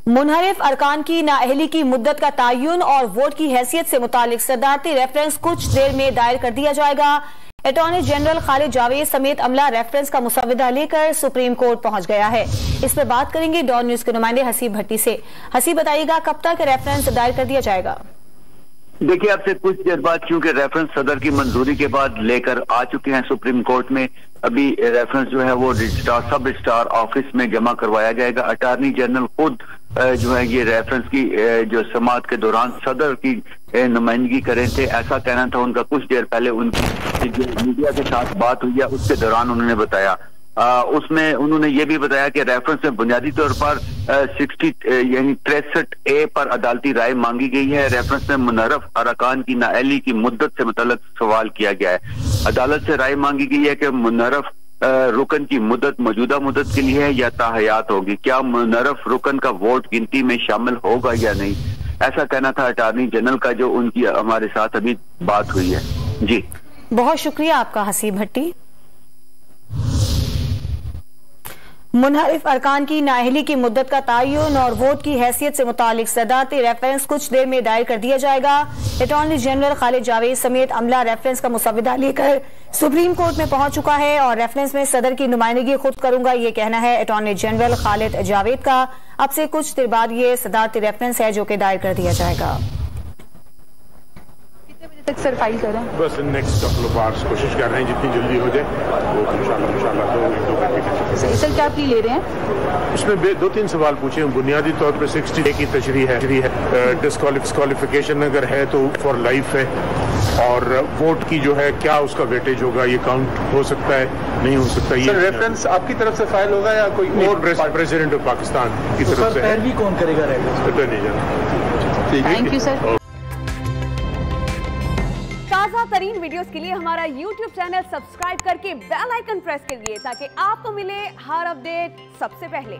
मुनहरिफ अरकान की नाअहली की मुद्दत का तयन और वोट की हैसियत से मुतालिक सदारती रेफरेंस कुछ देर में दायर कर दिया जाएगा। अटॉर्नी जनरल खालिद जावेद समेत अमला रेफरेंस का मुसविदा लेकर सुप्रीम कोर्ट पहुंच गया है। इस पर बात करेंगे डॉन न्यूज के नुमाइंदे हसीब भट्टी से। हसीब, बताइएगा कब तक रेफरेंस दायर कर दिया जाएगा? देखिए, अब से कुछ देर बाद चूंकि रेफरेंस सदर की मंजूरी के बाद लेकर आ चुके हैं सुप्रीम कोर्ट में, अभी रेफरेंस जो है वो रजिस्ट्रार सब रजिस्ट्रार ऑफिस में जमा करवाया जाएगा। अटॉर्नी जनरल खुद जो है ये रेफरेंस की जो समाअत के दौरान सदर की नुमाइंदगी करें थे, ऐसा कहना था उनका। कुछ देर पहले उनकी जो मीडिया के साथ बात हुई है उसके दौरान उन्होंने बताया, उसमें उन्होंने ये भी बताया कि रेफरेंस में बुनियादी तौर पर 63A पर अदालती राय मांगी गई है। रेफरेंस में मुनहरिफ अरकान की नाअहली की मुद्दत से मुतल्लिक सवाल किया गया है। अदालत से राय मांगी गई है कि मुनहरिफ रुकन की मुद्दत मौजूदा मुद्दत के लिए है या ताहयात होगी, क्या मुनहरिफ रुकन का वोट गिनती में शामिल होगा या नहीं, ऐसा कहना था अटॉर्नी जनरल का, जो उनकी हमारे साथ अभी बात हुई है। जी, बहुत शुक्रिया आपका हसीब भट्टी। मुनहरिफ अरकान की नाअहली की मुद्दत का तयन और वोट की हैसियत से मुतालिक सदारती रेफरेंस कुछ देर में दायर कर दिया जाएगा। अटॉर्नी जनरल खालिद जावेद समेत अमला रेफरेंस का मुसविदा लेकर सुप्रीम कोर्ट में पहुंच चुका है और रेफरेंस में सदर की नुमाइंदगी खुद करूंगा, ये कहना है अटॉर्नी जनरल खालिद जावेद का। अब से कुछ देर बाद ये सदारती रेफरेंस है जो कि दायर कर दिया जाएगा। तक सर फाइल करें? बस नेक्स्ट कपल ऑफ आवर्स कोशिश कर रहे हैं जितनी जल्दी हो जाए वो इंशाल्लाह 2 घंटे। सर क्या प्ली ले रहे हैं? उसमें 2-3 सवाल पूछे हैं। बुनियादी तौर पर 60 की तशरीह है, डिस्क्वालिफिकेशन अगर है तो फॉर लाइफ है, और वोट की जो है क्या उसका वेटेज होगा, ये काउंट हो सकता है नहीं हो सकता। ये रेफरेंस आपकी तरफ से फाइल होगा या कोई और? प्रेसिडेंट ऑफ पाकिस्तान की तरफ से। पैरवी कौन करेगा reference? Attorney general. Thank you sir. ताज़ा तरीन वीडियोस के लिए हमारा YouTube चैनल सब्सक्राइब करके बेल आइकन प्रेस करिए ताकि आपको मिले हर अपडेट सबसे पहले।